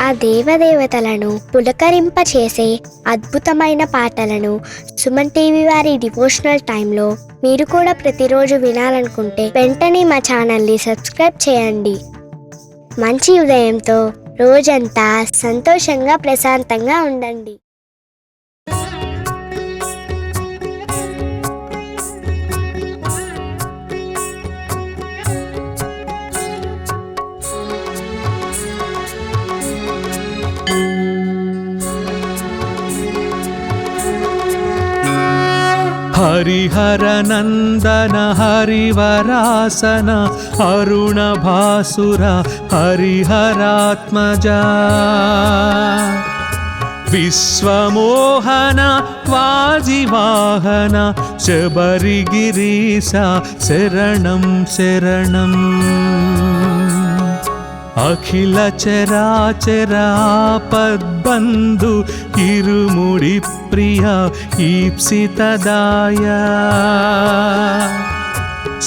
ఆ దేవదేవతలను పులకరింపచేసే అద్భుతమైన పాటలను సుమన్ టీవీ వారి డివోషనల్ టైంలో మీరు కూడా ప్రతిరోజు వినాలనుకుంటే వెంటనే మా ఛానల్ని సబ్స్క్రైబ్ చేయండి. మంచి ఉదయంతో రోజంతా సంతోషంగా ప్రశాంతంగా ఉండండి. हरिहर नंदन हरिवरासन अरुण भासुर हरिहरात्मजा विश्वमोहन वाजिवाहन शबरिगिरीश शरणं शरणम् अखिल चराचरापद्बन्धु इरुमुडि प्रिय ईप्सितदाय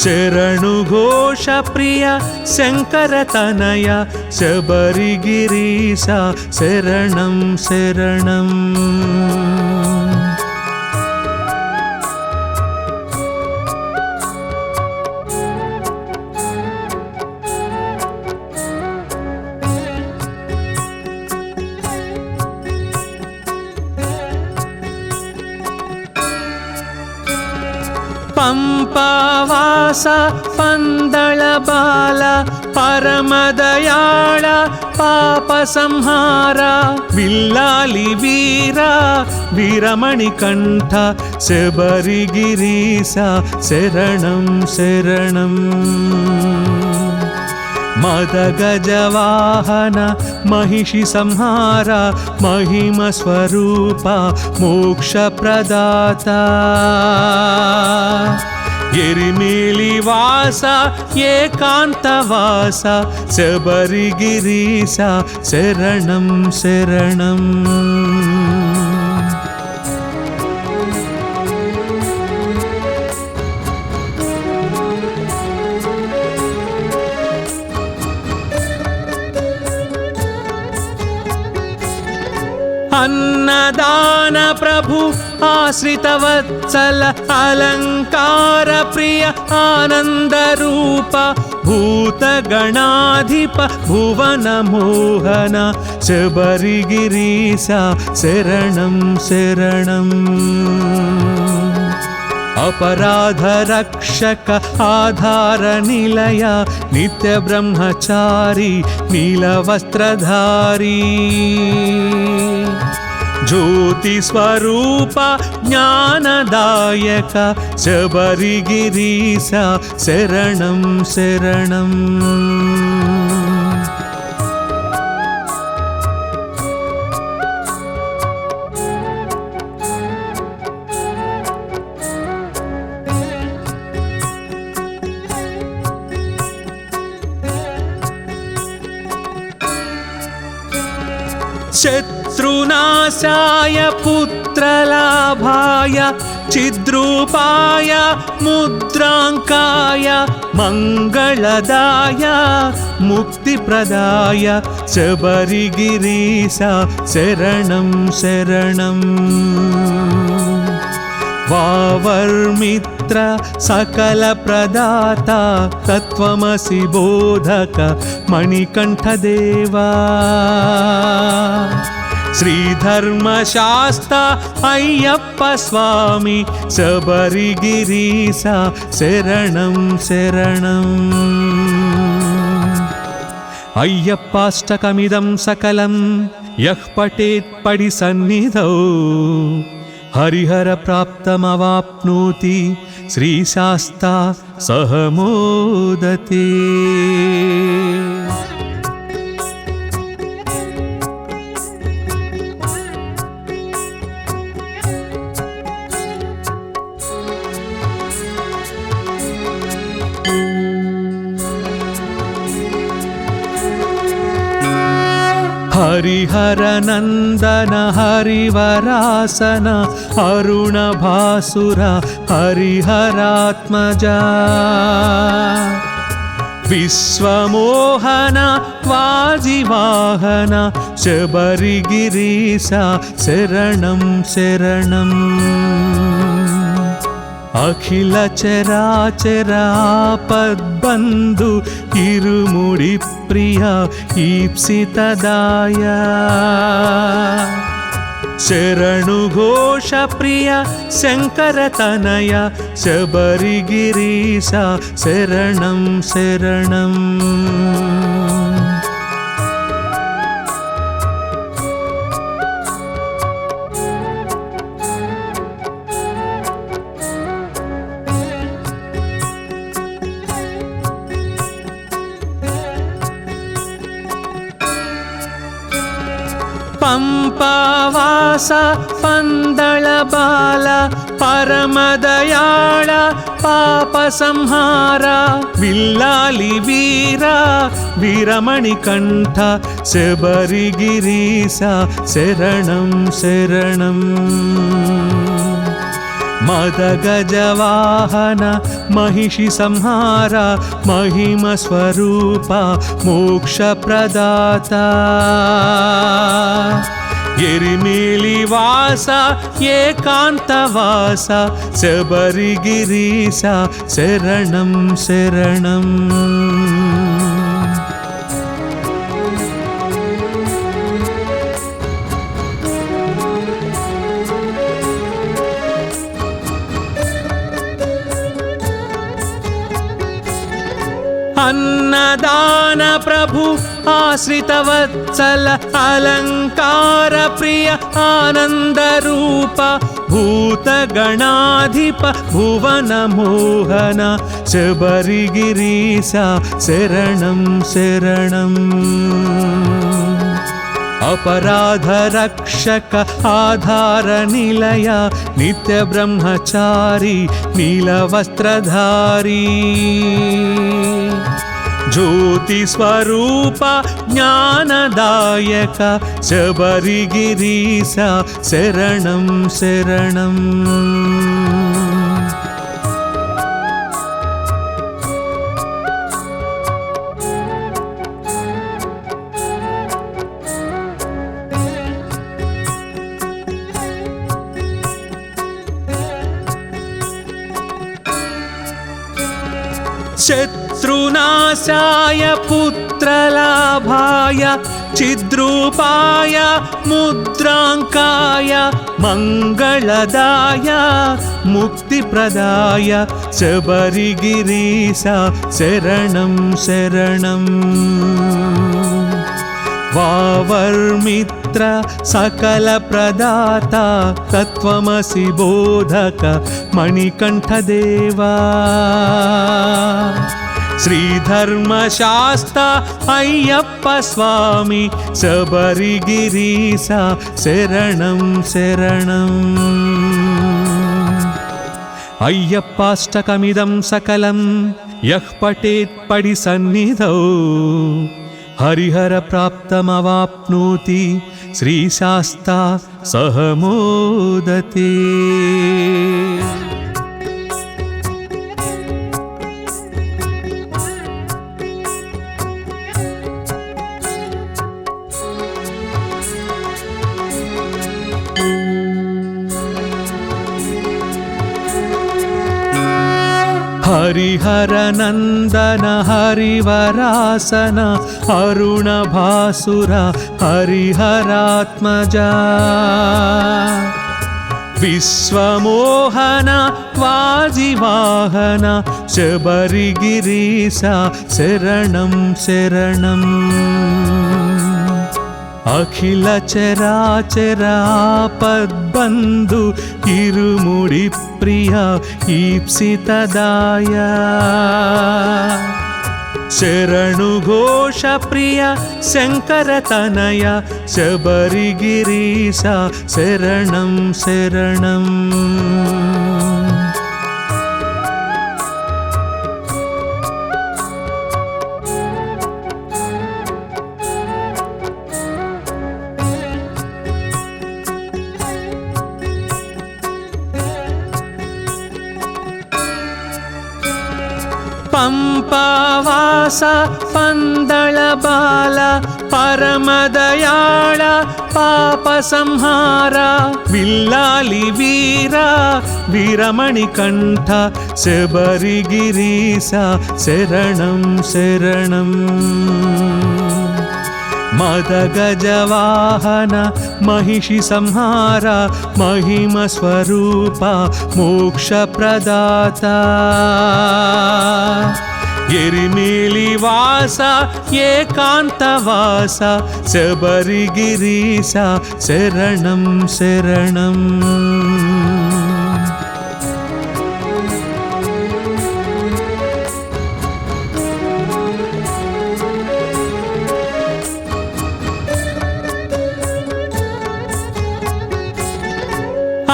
शरणु घोष प्रिय शंकर तनय शबरिगिरीश शरणं शरणम् पंपावास पंदल बाल परमदयाळ पाप संहार विल्लाली वीरा वीरमणिकंठ शबरिगिरीश शरणं शरणम् मदगजवाहन महिषि संहार महिम स्वरूप मोक्ष प्रदाता एरिमेलिवास एकांतवास शबरिगिरीश शरणं शरणम् अन्नदान प्रभु आश्रित वत्सल अलंकार प्रिय आनंद रूप भूत गणाधिप भुवन मोहन शबरिगिरीश शरणं शरणम् अपराध रक्षक आधार निलय नित्य ब्रह्मचारी नीलवस्त्रधारी ज्योति स्वरूप ज्ञानदायक शबरिगिरीश शरणं शरणम् शत्रुनाशाय पुत्रलाभाय चिद्रूपाय मुद्रांकाय मंगलदाय मुक्तिप्रदाय शबरिगिरीश शरणं शरणम् वावर्मित्र सकल प्रदाता तत्वमसि बोधक मणिकंठ देवा श्रीधर्मशास्ता अय्यप्प स्वामी शबरिगिरीश शरणं शरणम् अय्यप्पाष्टकमिदं सकलं यः पठेत् पडिसन्निधौ हरिहर प्राप्तमवाप्नोति श्रीशास्ता सह मोदते। हरिहर नंदन हरिवरासन अरुण भासुर हरिहरात्मजा విశ్వమోహన వాజివాహన శబరిగిరీశ శరణం శరణం. అఖిల చరాచరాపద్బంధు ఇరుముడి ప్రియ ఈప్సితదాయ శరణు ఘోష ప్రియ శంకర తనయ శబరిగిరీశ శరణం శరణం. పంపవాస పందళ బాల పరమదయాళ పాప సంహార విల్లాలి వీర వీరమణి కంఠ శబరిగిరీశ శరణం శరణం. మదగజవాహన మహిషి సంహార మహిమ స్వరూప మోక్ష ప్రదాత ఎరిమేలి వాస ఏకాంతవాస శబరిగిరీశ శరణం శరణం. అన్నదాన ప్రభు ఆశ్రిత వత్సల అలంకార ప్రియ ఆనంద రూప భూత గణాధిప భువన మోహన శబరిగిరీశ శరణం శరణం. अपराध रक्षक आधार निलय नित्य ब्रह्मचारी नीलवस्त्रधारी ज्योति स्वरूप ज्ञानदायक शबरिगिरीश शरणं शरणं। शत्रुनाशाय पुत्रलाभाय चिद्रूपाय मुद्रांकाय मंगलदाय मुक्तिप्रदाय शबरिगिरीश शरणं शरणं। वावर्मित्र सकल प्रदाता तत्वमसि बोधक मणिकंठदेवा श्रीधर्मशास्ता अय्यप्प स्वामी शबरिगिरीश शरणं शरणं। अय्यप्पाष्टकमिदं सकलं यः पठेत् पडिसन्निधौ हरिहर प्राप्तमवाप्नोति श्रीशास्ता सह मोदते। हरिहर नंदन हरिवरासन अरुण भासुर हरिहरात्मजा विश्वमोहन वाजिवाहन शबरिगिरीश शरणं शरणं। अखिल चराचरापद्बन्धु इरुमुडि प्रिय ईप्सितदाय शरणु घोष प्रिय शंकर तनय शबरिगिरीश शरणं शरणं। పంపావాస పందళబాల పరమదయాళ పాప సంహార విల్లాలి వీర వీరమణి కంఠ శబరిగిరీశ శరణం శరణం మదగజవాహన మహిషి సంహార మహిమ స్వరూప మోక్ష ప్రదాత ఎరిమేలి వాస ఏకాంతవాస శబరిగిరీశ శరణం శరణం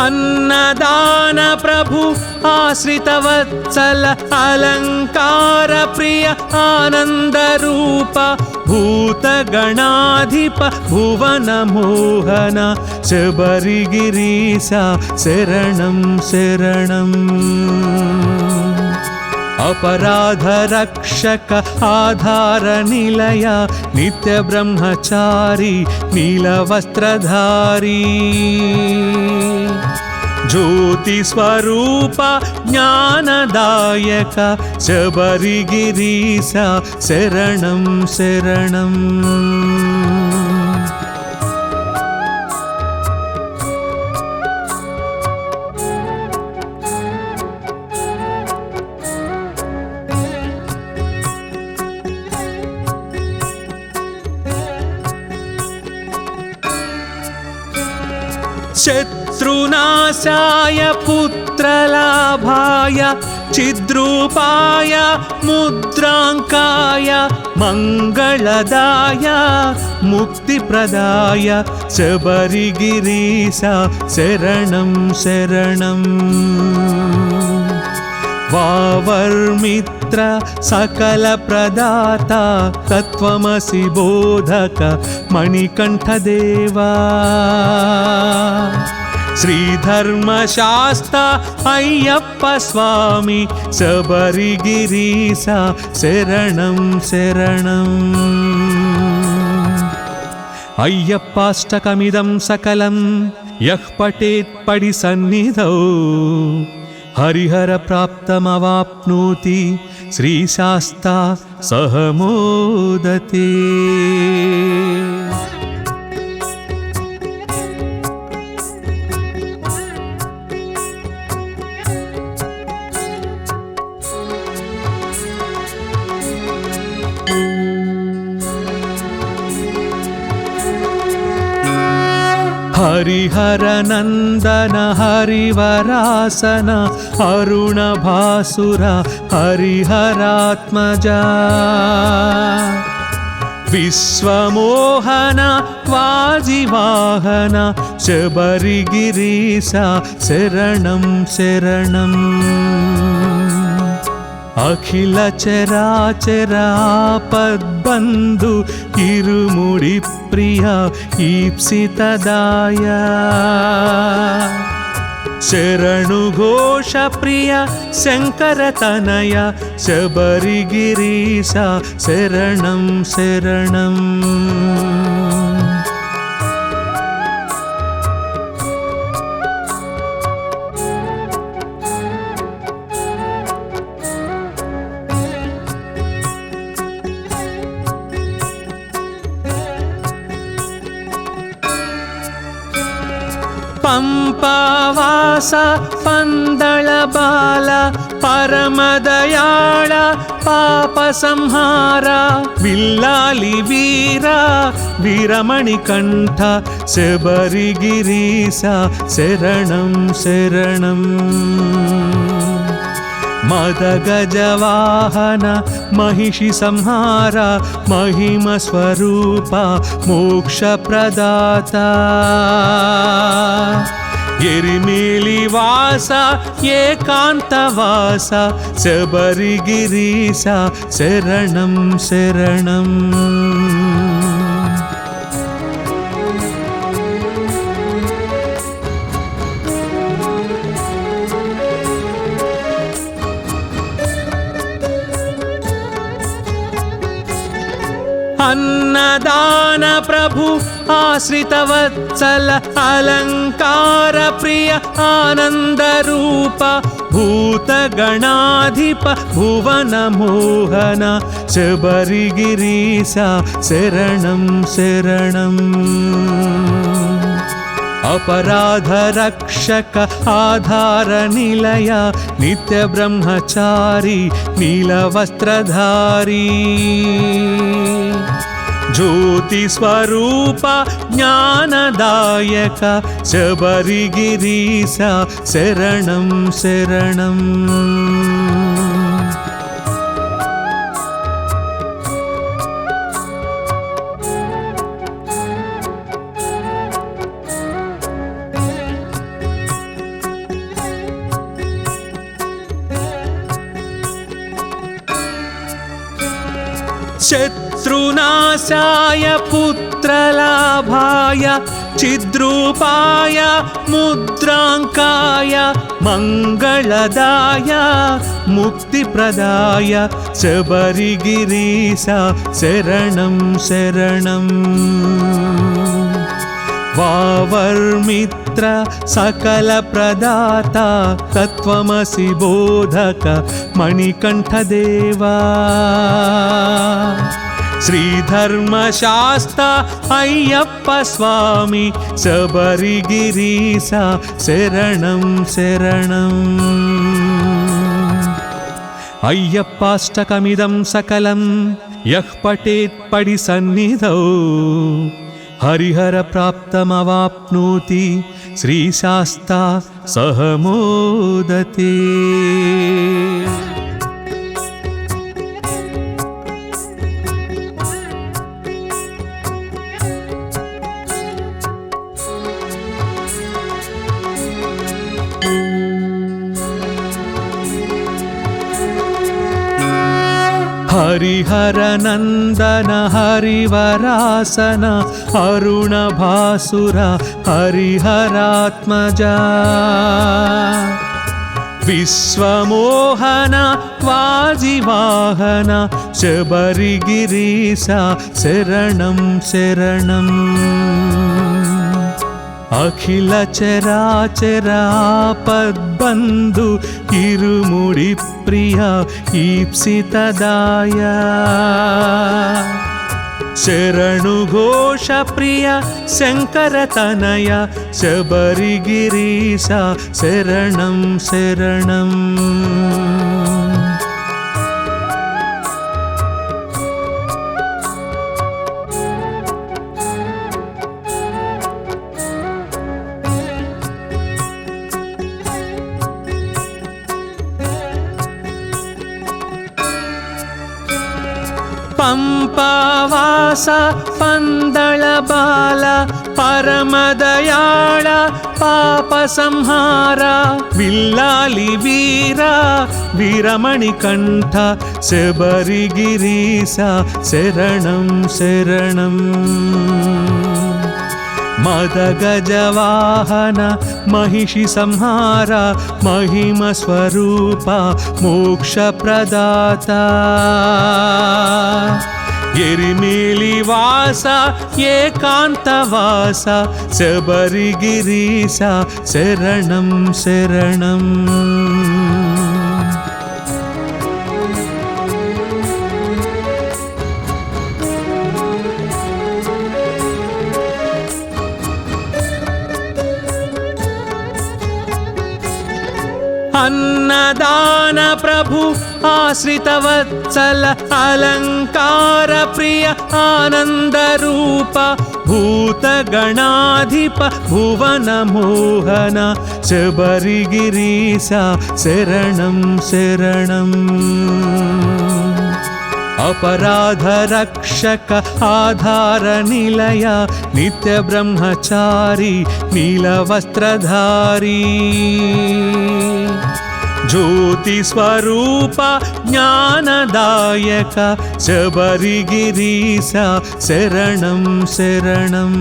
అన్నదాన ప్రభు ఆశ్రిత వత్సల అలంకార ప్రియ ఆనంద రూప భూత గణాధిప భువన మోహన శబరిగిరీశ శరణం శరణం अपराध रक्षक आधार निलय नित्य ब्रह्मचारी नीलवस्त्रधारी ज्योति स्वरूप ज्ञानदायक शबरिगिरीश शरणं शरणं शत्रुनाशाय पुत्रलाभाय चिद्रूपाय मुद्राङ्काय मङ्गलदाय मुक्तिप्रदाय शबरिगिरीश शरणं शरणं वावर्मित्र सकल प्रदाता तत्त्वमसि बोधक मणिकण्ठदेवा श्रीधर्मशास्ता अय्यप्प स्वामी शबरिगिरीश शरणं शरणं अय्यप्पाष्टकमिदं सकलं यः पठेत् पडिसन्निधौ हरिहर प्राप्तमवाप्नोति श्रीशास्ता सह मोदते हरिहर नंदन हरिवरासन अरुण भासुर हरिहरात्मजा विश्वमोहन वाजिवाहन शबरिगिरीश शरणं शरणं अखिल चराचर आपद्बन्धु इरुमुडि प्रिय ईप्सितदाय शरणु घोष प्रिय शंकर तनय शबरिगिरीश शरणं शरणं पंपावास पंदळबाल परमदयाळ पाप संहार विल्लाली वीर वीरमणिकण्ठ शबरिगिरीश शरणं शरणं मदगजवाहन महिषि संहार महिम स्वरूप मोक्ष प्रदाता एरिमेली वास एकांतवास शबरिगिरीश शरणं शरणं प्रभु आश्रितवत्सल अलङ्कार प्रिय आनन्दरूप भूतगणाधिप भुवनमोहन शबरिगिरीसा शरणं शरणम् अपराध रक्षक आधार निलय नित्य ब्रह्मचारी नीलवस्त्रधारी ज्योति स्वरूप ज्ञानदायक शबरिगिरीसा शरणं शरणम् शत्रुनाशाय पुत्रलाभाय चिद्रूपाय मुद्राङ्काय मङ्गलदाय मुक्तिप्रदाय शबरिगिरीसा शरणं शरणम् वावर्मित्र सकल प्रदाता तत्त्वमसि बोधक मणिकण्ठदेवा श्रीधर्मशास्ता अय्यप्प स्वामी शबरिगिरीसा शरणं शरणम् अय्यप्पाष्टकमिदं सकलं यः पठेत् पडिसन्निधौ हरिहर प्राप्तमवाप्नोति श्रीशास्ता सह मोदते हरिहर नंदन हरिवरासन अरुण भासुर हरिहरात्मजा विश्वमोहन वाजिवाहन शबरिगिरीसा शरणं शरणम् अखिल चराचर आपद्बन्धु इरुमुडि प्रिय ईप्सितदाय शरणु घोष प्रिय शङ्करतनय शबरिगिरीसा शरणं शरणम् पंपावास पंदळ बाल परमदयाळ पाप संहार विल्लाली वीर वीरमणिकण्ठ शबरिगिरीसा शरणं शरणम् मदगजवाहन महिषि संहार महिम स्वरूप मोक्षप्रदाता एरिमेलिवास एकान्तवास शबरिगिरीसा शरणं शरणम् अन्नदान प्रभु आश्रितवत्सल अलङ्कार प्रिय आनन्दरूप भूतगणाधिप भुवनमोहन शबरिगिरीसा शरणं शरणम् अपराध रक्षक आधार निलय नित्य ब्रह्मचारी नीलवस्त्रधारी ज्योति स्वरूप ज्ञानदायक शबरिगिरीसा शरणं शरणम्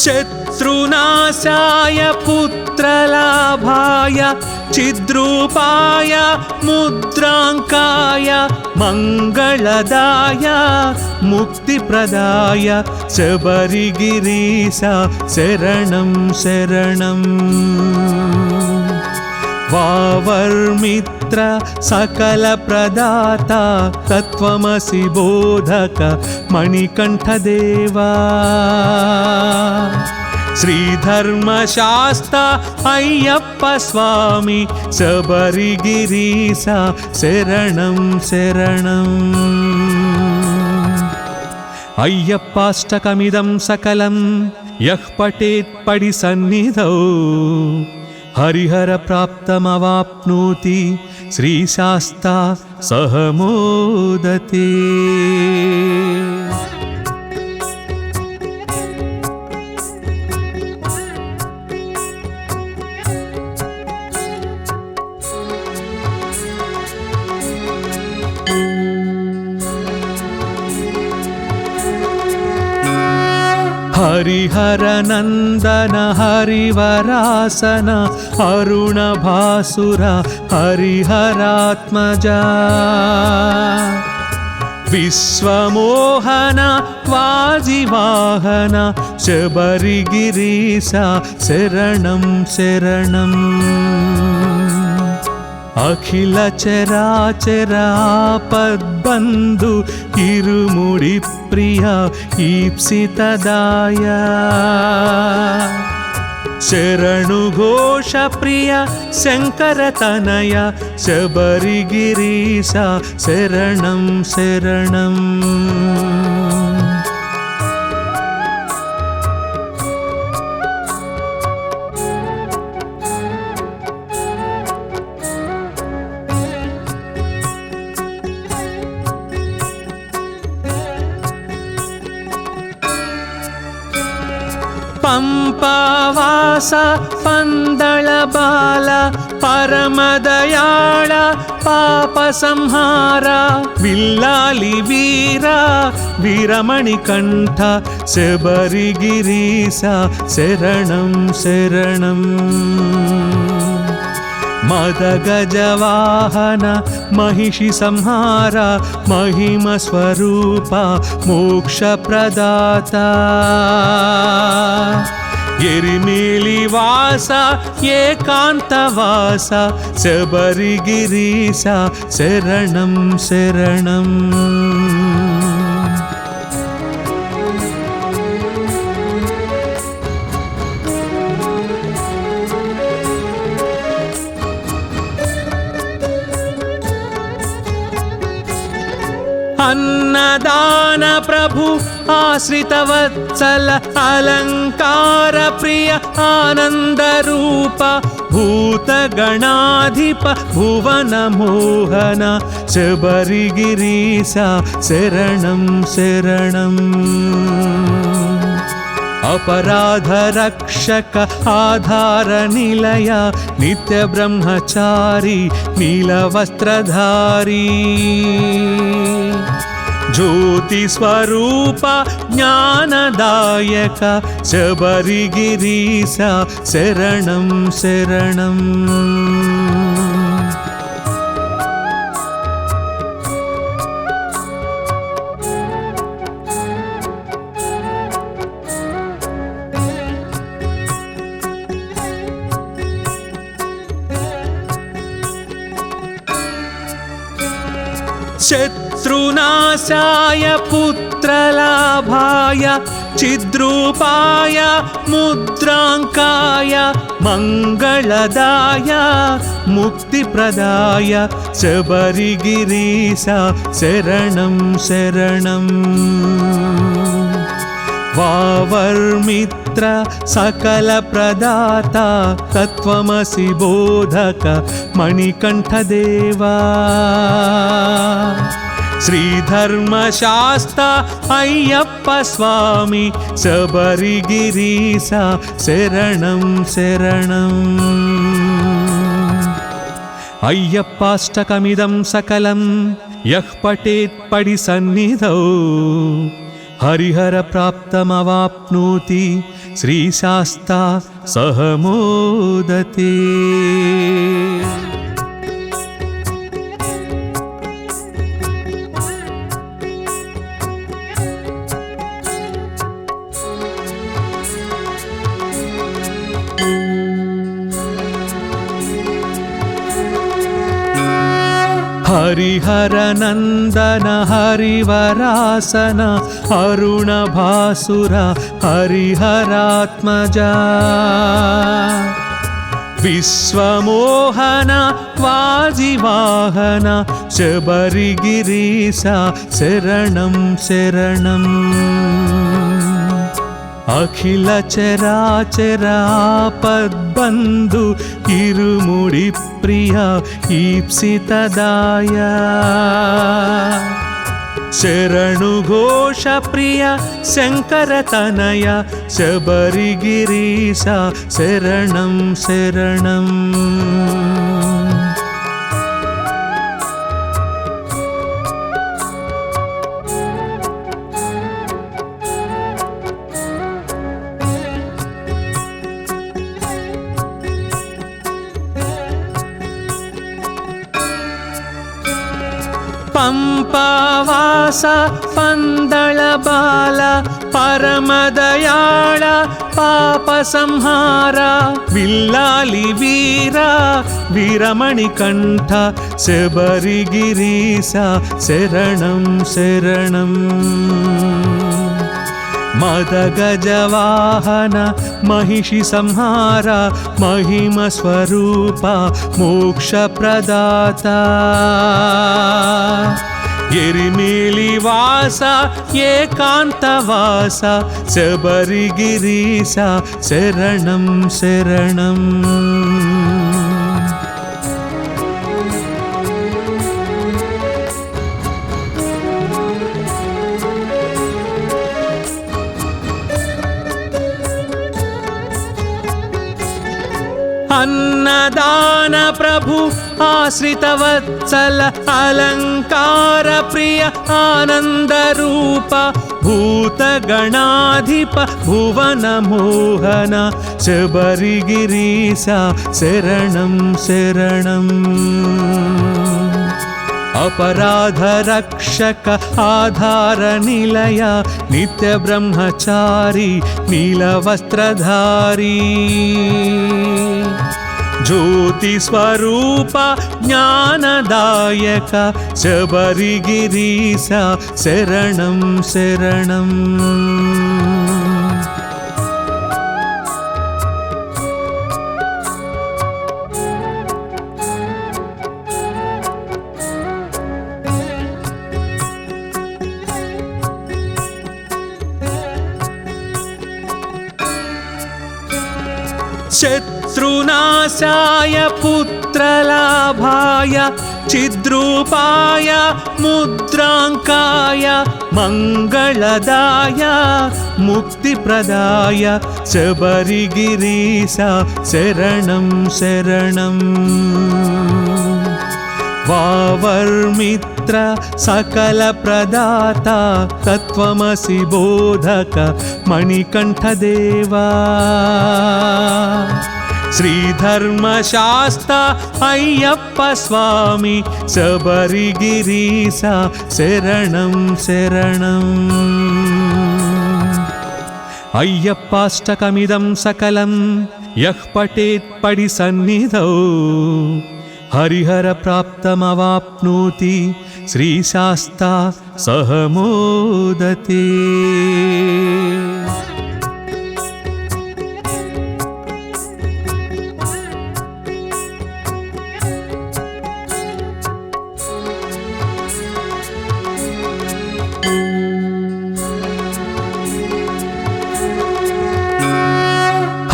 शत्रुनाशाय पुत्रलाभाय चिद्रूपाय मुद्राङ्काय मङ्गलदाय मुक्तिप्रदाय शबरिगिरीश शरणं शरणम् वावर्मित्र सकलप्रदाता तत्त्वमसि बोधक मणिकण्ठदेवा श्रीधर्मशास्ता अय्यप्प स्वामी शबरिगिरीश शरणं शरणम् अय्यप्पाष्टकमिदं सकलं यः पठेत् पडिसन्निधौ हरिहर प्राप्तमवाप्नोति श्रीशास्ता सह मोदते। हरिहर नंदन हरिवरासन अरुण भासुर हरिहरात्मजा विश्वमोहन वाजिवाहन शबरिगिरीश शरणं शरणम् अखिल चराचर आपद्बन्धु इरुमुडि प्रिय ईप्सितदाय शरणु घोष प्रिय शंकर तनय शबरिगिरीश शरणं शरणम् पंपावास पंदळ बाल परमदयाळ पाप संहार विल्लाली वीरा वीरमणिकण्ठ शबरिगिरीश शरणं शरणम् मदगजवाहन महिषि संहार महिमस्वरूप मोक्षप्रदाता एरिमेलिवास एकान्तवास शबरिगिरीश शरणं शरणम् अन्नदान प्रभु आश्रित वत्सल अलंकार प्रिय आनंद रूप भूत गणाधिप भुवन मोहन शबरिगिरीश शरणं शरणम् अपराध रक्षक आधार निलय नित्य ब्रह्मचारी नीलवस्त्रधारी ज्योति स्वरूप ज्ञानदायक शबरिगिरीश शरणं शरणम् शत्रुनाशाय पुत्रलाभाय चिद्रूपाय मुद्राङ्काय मङ्गलदाय मुक्तिप्रदाय शबरिगिरीश शरणं शरणम् वावर्मित्र सकलप्रदाता तत्त्वमसि बोधक मणिकण्ठदेवा श्रीधर्मशास्ता अय्यप्प स्वामी शबरिगिरीश शरणं शरणम् अय्यप्पाष्टकमिदं सकलं यः पठेत् पडिसन्निधौ हरिहरप्राप्तमवाप्नोति श्रीशास्ता सह मोदते। हरिहरनन्दन हरिवरासन अरुणभासुर हरिहरात्मजा विश्वमोहन वाजिवाहन शबरिगिरीसा शरणं शरणम्। अखिल चराचरापद्बन्धु इरुमुडि प्रिय ईप्सितदाया शरणु घोष प्रिय शङ्करतनय शबरिगिरीसा शरणं शरणम्। पंपावास पंदळ बाल परमदयाळ पापसंहार विल्लाली वीर वीरमणिकण्ठ शबरिगिरीसा शरणं शरणम्। मदगजवाहन महिषि संहार महिमस्वरूप मोक्षप्रदाता एरिमेलिवास एकान्तवास शबरिगिरीसा शरणं शरणम्। अन्नदान प्रभु आश्रितवत्सल अलंकार प्रिय आनंद रूप भूतगणाधिप भुवन मोहन शबरिगिरीसा शरणं शरणम्। अपराध रक्षक आधार निलय नित्य ब्रह्मचारी नीलवस्त्रधारी ज्योति स्वरूप ज्ञानदायक शबरिगिरीसा शरणं शरणम्। शत्रुनाशाय पुत्रलाभाय चिद्रूपाय मुद्राङ्काय मंगलदाय मुक्तिप्रदाय शबरिगिरीसा शरणं शरणम्। वावर्मित्र सकल प्रदाता तत्त्वमसि बोधक मणिकण्ठदेवा श्रीधर्मशास्ता अय्यप्प स्वामी शबरिगिरीसा शरणं शरणम्। अय्यप्पाष्टकमिदं सकलं यः पठेत् पडिसन्निधौ हरिहरप्राप्तमवाप्नोति श्रीशास्ता सह मोदते।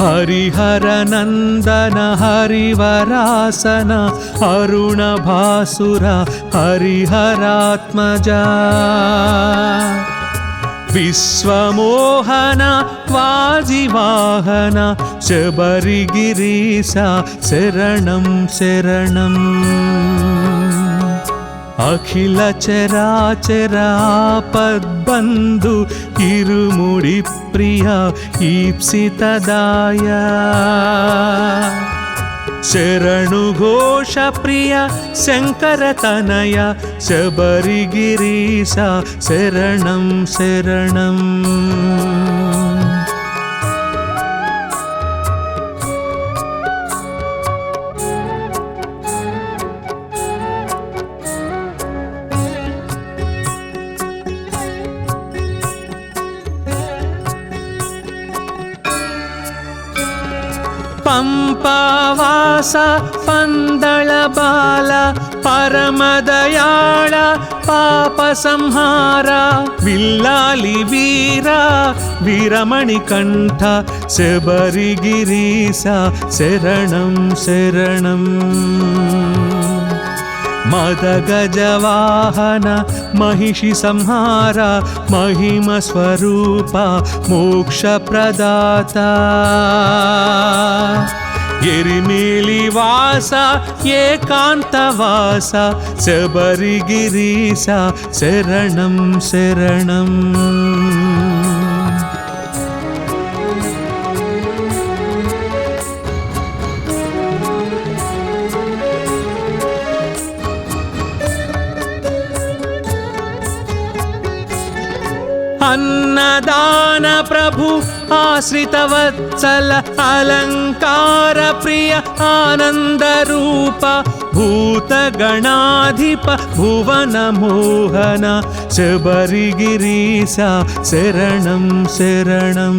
हरिहरनन्दन हरिवरासन अरुणभासुर हरिहरात्मजा विश्वमोहन वाजिवाहन शबरिगिरीसा शरणं शरणम्। అఖిల చరాచరాపద్బంధు ఇరుముడి ప్రియ ఈప్సితదాయ శరణు ఘోష ప్రియ శంకర తనయ శబరిగిరీశ శరణం శరణం. పంపవాస పందళ బాల పరమదయాళ పాప సంహార విల్లాలి వీర వీరమణి కంఠ శబరిగిరీశ శరణం శరణం. మదగజవాహన మహిషి సంహార మహిమ స్వరూప మోక్ష ప్రదాత ఎరిమేలి వాస ఏకాంతవాస శబరిగిరీశ శరణం శరణం. అన్నదాన ప్రభు ఆశ్రిత వత్సల అలంకార ప్రియ ఆనంద రూప భూత గణాధిప భువన మోహన శబరిగిరీశ శరణం శరణం.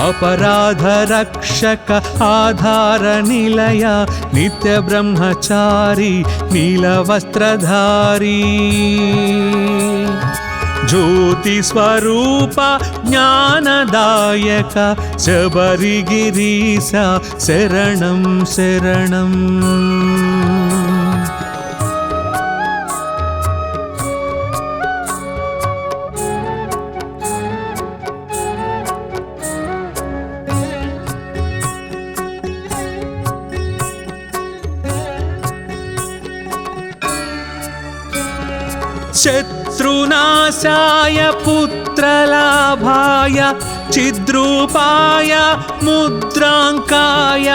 अपराध रक्षक आधार निलय नित्य ब्रह्मचारी नीलवस्त्रधारी ज्योति स्वरूप ज्ञानदायक शबरिगिरीश शरणं शरणं. शत्रुनाशाय पुत्रलाभाय चिद्रूपाय मुद्रांकाय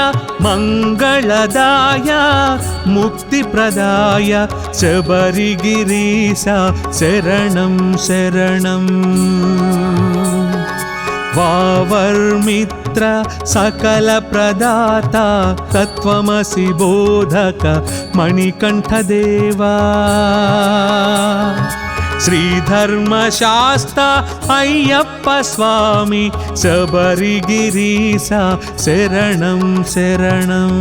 मंगलदाय मुक्तिप्रदाय शबरिगिरीश शरणं शरणं. वावर्मित्र सकल प्रदाता तत्वमसि बोधक मणिकंठदेवा श्रीधर्मशास्ता अय्यप्प स्वामी शबरिगिरीश शरणं शरणं.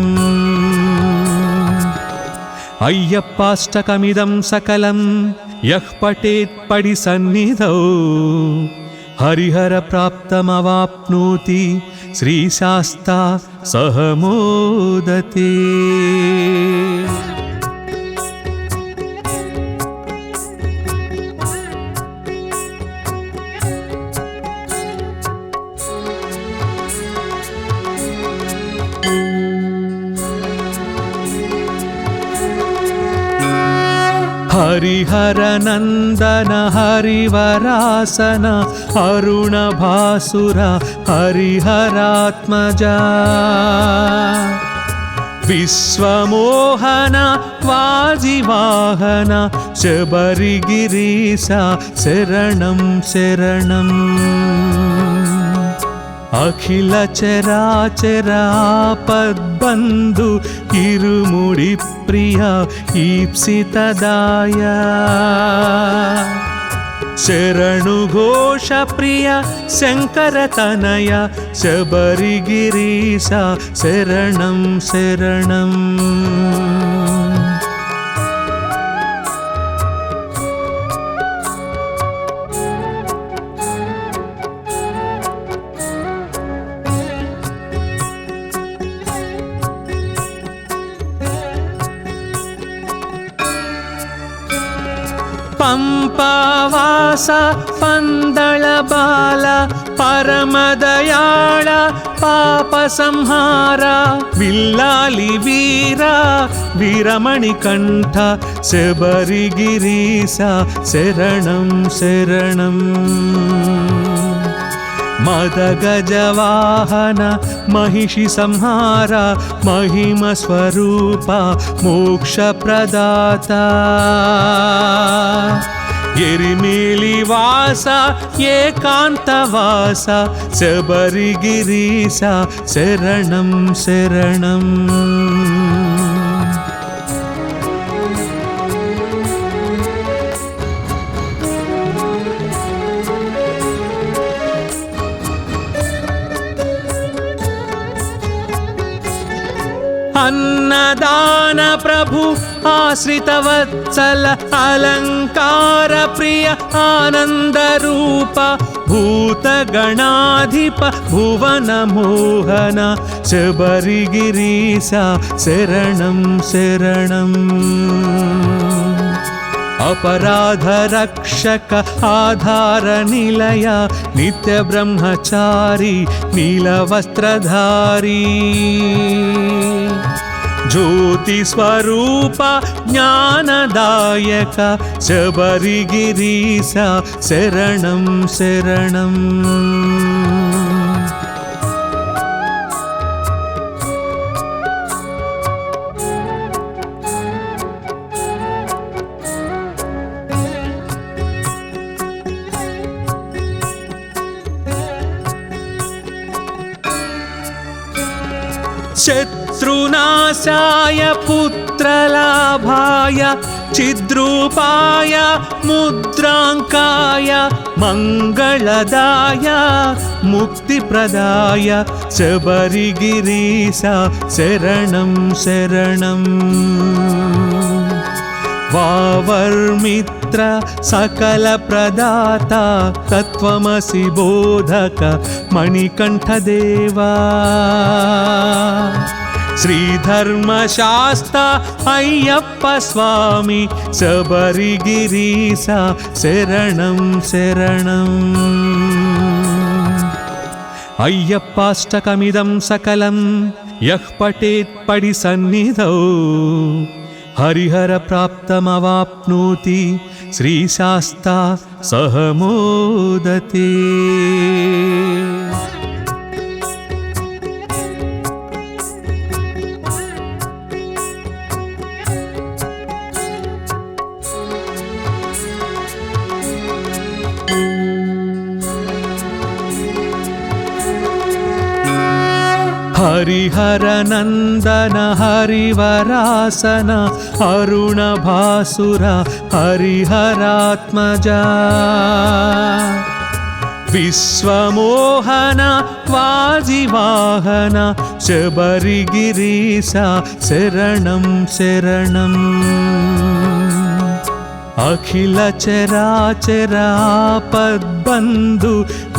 अय्यप्पाष्टकमिदं सकलं यः पठेत् पडिसन्निधौ हरिहर प्राप्तमवाप्नोति श्रीशास्ता सह मोदते. हरिहर नंदन हरिवरासन अरुण भासुर हरिहरात्मजा विश्वमोहन वाजिवाहन शबरिगिरीश शरणं शरणं. अखिल चराचरापद्बन्धु इरुमुडि प्रिय ईप्सितदाय शरणु घोष प्रिय शंकर तनय शबरिगिरीश शरणं शरणं. పంపావాస పందళ బాల పరమదయాళ పాప సంహార విల్లాలి వీర వీరమణి కంఠ శబరిగిరీశ శరణం శరణం మదగజవాహన మహిషి సంహార మహిమ స్వరూప మోక్ష ప్రదాత ఎరిమేలి వాస ఏకాంతవాస శబరిగిరీశ శరణం శరణం అన్నదాన ప్రభు ఆశ్రిత వత్సల అలంకార ప్రియ ఆనంద రూప భూత గణాధిప భువన మోహన శబరిగిరీశ శరణం శరణం अपराध रक्षक आधार निलय नित्य ब्रह्मचारी नीलवस्त्रधारी ज्योति स्वरूप ज्ञानदायक शबरिगिरीश शरणं शरणं शत्रुनाशाय पुत्रलाभाय चिद्रूपाय मुद्रांकाय मंगलदाय मुक्तिप्रदाय शबरिगिरीश शरणं शरणं वावर्मित्र सकल प्रदाता तत्वमसि बोधक मणिकंठदेवा श्रीधर्मशास्ता अय्यप्प स्वामी शबरिगिरीश शरणं शरणं अय्यप्पाष्टकमिदं सकलं यः पठेत् पडिसन्निधौ हरिहर प्राप्तमवाप्नोति श्रीशास्ता सह मोदते हरिहर नंदन हरिवरासन अरुण भासुर हरिहरात्मजा विश्वमोहन वाजिवाहन शबरिगिरीश शरणं शरणं अखिल चराचरापद्बन्धु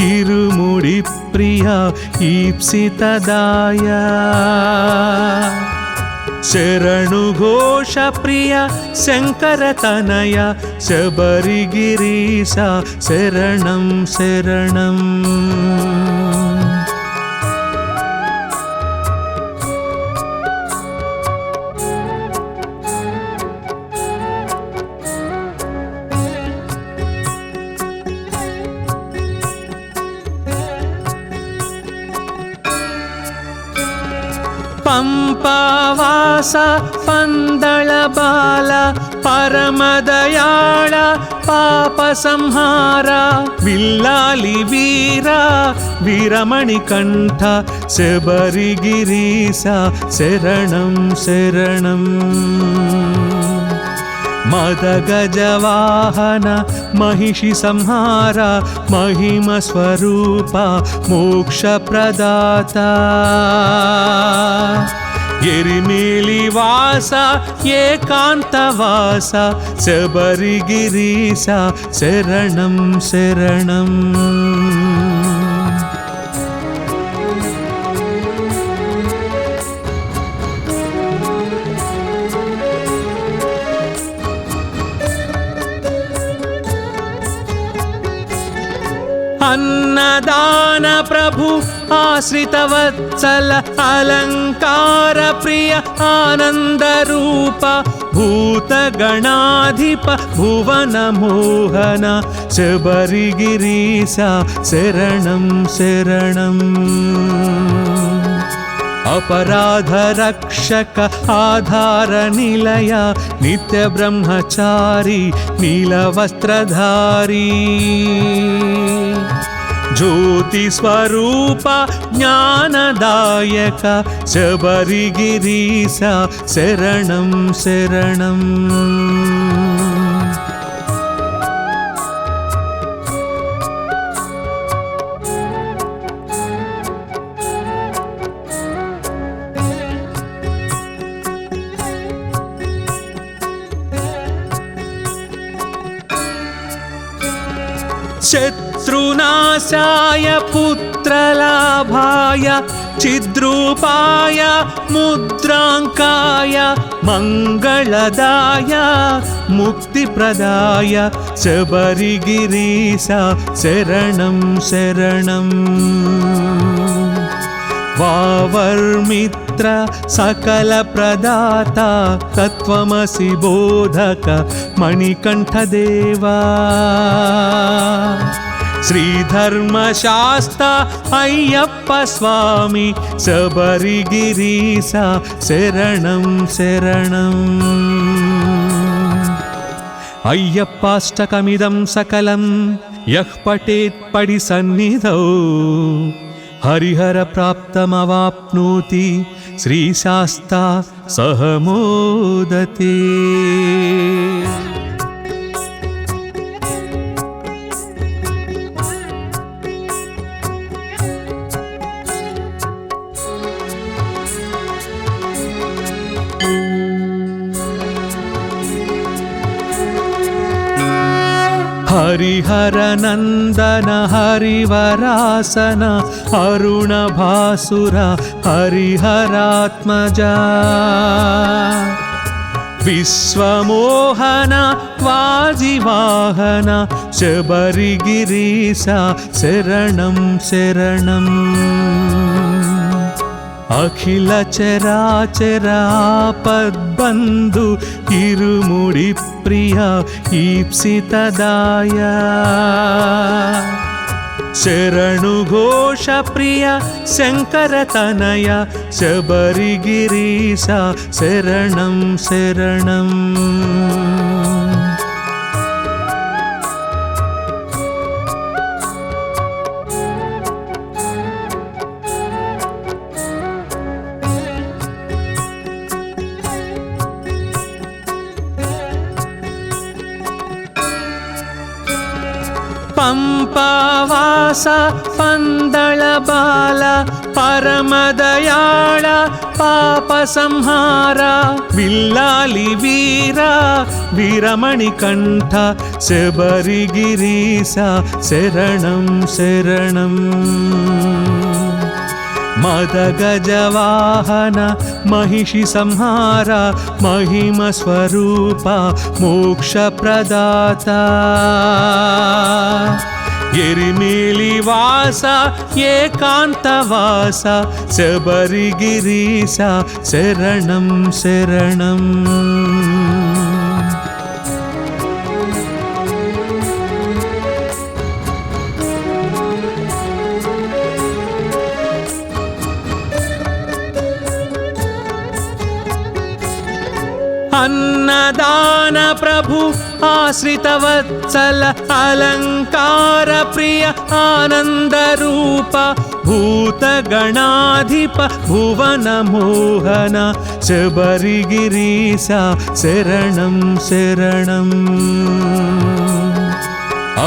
इरुमुडि प्रिय ईप्सितदाय शरणु घोष प्रिय शंकर तनय शबरिगिरीश शरणं शरणं पंपावास पंदळ बाल परमदयाळ पाप संहार विल्लाली वीर वीरमणि कंठ शबरिगिरीश शरणं शरणं मदगजवाहन महिषि संहार महिम स्वरूप मोक्ष प्रदाता एरिमेली वास एकांतवास शबरिगिरीश शरणं शरणं अन्नदान प्रभु आश्रितवत्सल अलङ्कार प्रिय आनन्दरूप भूतगणाधिप भुवन मोहन शबरिगिरीसा शरणं शरणम् अपराध रक्षक आधार निलय नित्य ब्रह्मचारी नीलवस्त्रधारी ज्योति स्वरूप ज्ञानदायक शबरिगिरीसा शरणं शरणम् शत्रुनाशाय पुत्रलाभाय चिद्रूपाय मुद्राङ्काय मङ्गलदाय मुक्तिप्रदाय शबरिगिरीसा शरणं शरणम् वावर्मित्र सकल प्रदाता तत्त्वमसि बोधक मणिकण्ठदेवा श्रीधर्मशास्ता अय्यप्प स्वामी शबरिगिरीसा शरणं शरणम् अय्यप्पाष्टकमिदं सकलं यः पठेत् पडिसन्निधौ हरिहर प्राप्तमवाप्नोति श्रीशास्ता सह मोदते। हरिहर नंदन हरिवरासन अरुण भासुर हरिहरात्मजा विश्वमोहन वाजिवाहन शबरिगिरीसा शरणं शरणम् अखिल चराचर आपद्बन्धु इरुमुडि प्रिय ईप्सितदाया शरणु घोष प्रिय शंकर तनया शबरिगिरीसा शरणं शरणम् पंपावास पंदळ बाल परमदयाळ पाप संहार विल्लाली वीरा वीरमणिकण्ठ शबरिगिरीसा शरणं शरणम् मदगजवाहन महिषि संहार महिम स्वरूप मोक्ष प्रदाता एरिमेलिवास एकान्तवास शबरिगिरीसा शरणं शरणम् अन्नदान प्रभु आश्रितवत्सल अलङ्कार प्रिय आनन्दरूप भूतगणाधिप भुवन मोहन शबरिगिरीसा शरणं शरणम्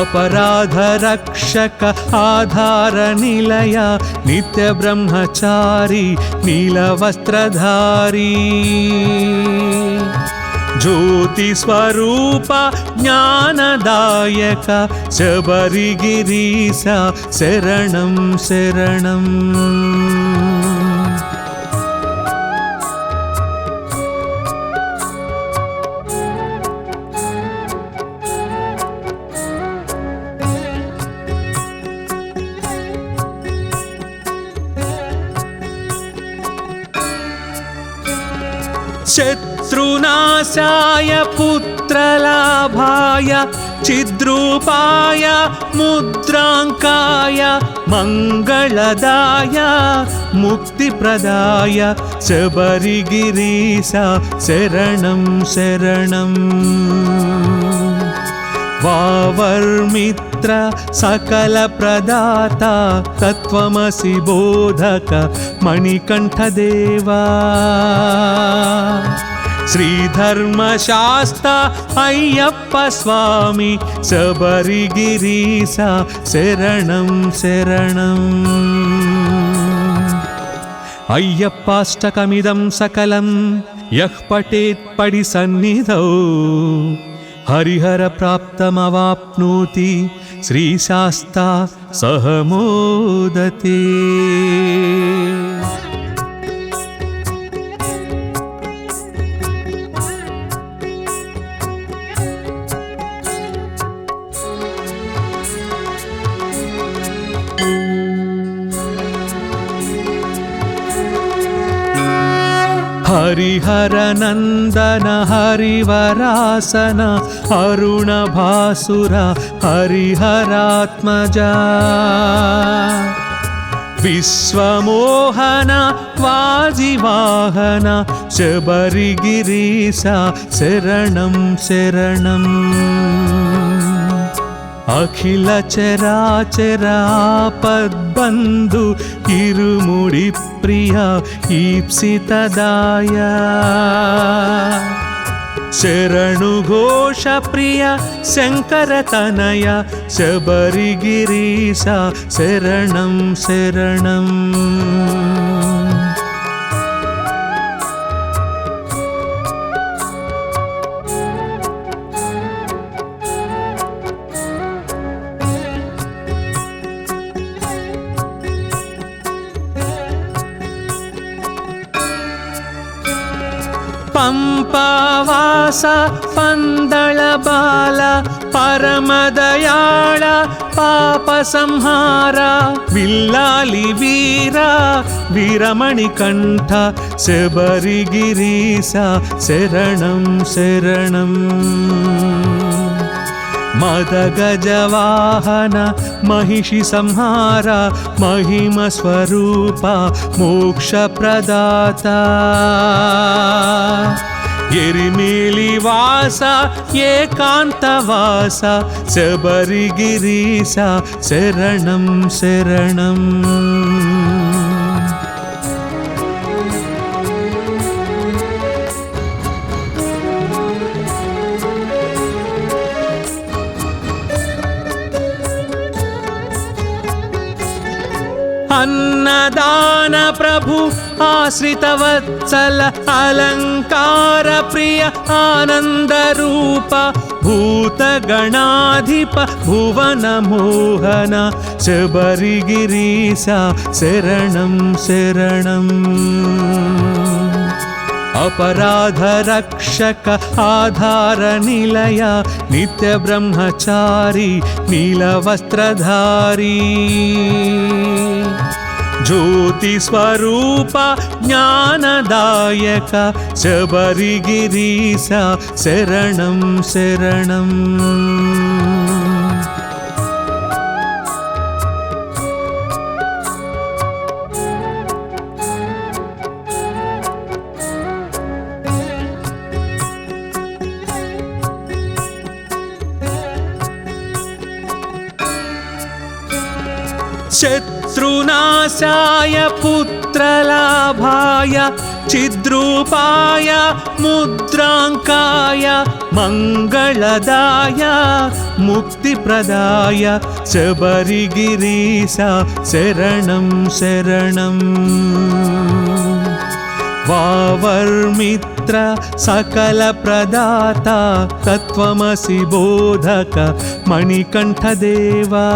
अपराध रक्षक आधार निलय नित्य ब्रह्मचारी नीलवस्त्रधारी ज्योति स्वरूप ज्ञानदायक शबरिगिरीसा शरणं शरणम् शत्रुनाशाय पुत्रलाभाय चिद्रूपाय मुद्राङ्काय मङ्गलदाय मुक्तिप्रदाय शबरिगिरीसा शरणं शरणम् वावर्मित्र सकलप्रदाता तत्त्वमसि बोधक मणिकण्ठदेवा श्रीधर्मशास्ता अय्यप्प स्वामी शबरिगिरीसा शरणं शरणम् अय्यप्पाष्टकमिदं सकलं यः पठेत् पडिसन्निधौ हरिहर प्राप्तमवाप्नोति श्रीशास्ता सह मोदते। हरिहर नंदन हरिवरासन अरुण भासुर हरिहरात्मजा विश्वमोहन वाजिवाहन शबरिगिरीसा शरणं शरणम् अखिल चराचर आपद्बन्धु इरुमुडि प्रिय ईप्सितदाय शरणु घोष प्रिय शंकरतनय शबरिगिरीसा शरणं शरणम् पंपावासा पंदळ बाल परमदयाळ पापसंहार विल्लाली वीरा वीरमणिकण्ठ शबरिगिरीसा शरणं शरणम् मदगजवाहन महिषि संहार महिमस्वरूप मोक्षप्रदाता एरिमेलिवास एकान्तवास शबरिगिरीसा शरणं शरणम् अन्नदान प्रभु आश्रितवत्सल अलंकार प्रिय आनंद रूप भूतगणाधिप भुवन मोहन शबरिगिरीसा शरणं शरणम् अपराध रक्षक आधार निलय नित्य ब्रह्मचारी नीलवस्त्रधारी ज्योति स्वरूप ज्ञानदायक शबरिगिरीसा शरणं शरणम् शत्रुनाशाय पुत्रलाभाय चिद्रूपाय मुद्राङ्काय मङ्गलदाय मुक्तिप्रदाय शबरिगिरीसा शरणं शरणम् वावर्मित्र सकलप्रदाता तत्त्वमसि बोधक मणिकण्ठदेवा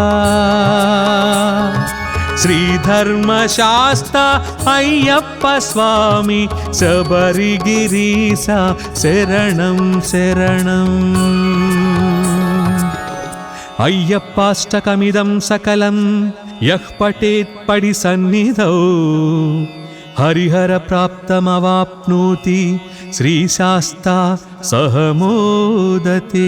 श्रीधर्मशास्ता अय्यप्प स्वामी शबरिगिरीसा शरणं शरणम् अय्यप्पाष्टकमिदं सकलं यः पठेत् पडिसन्निधौ हरिहरप्राप्तमवाप्नोति श्रीशास्ता सह मोदते।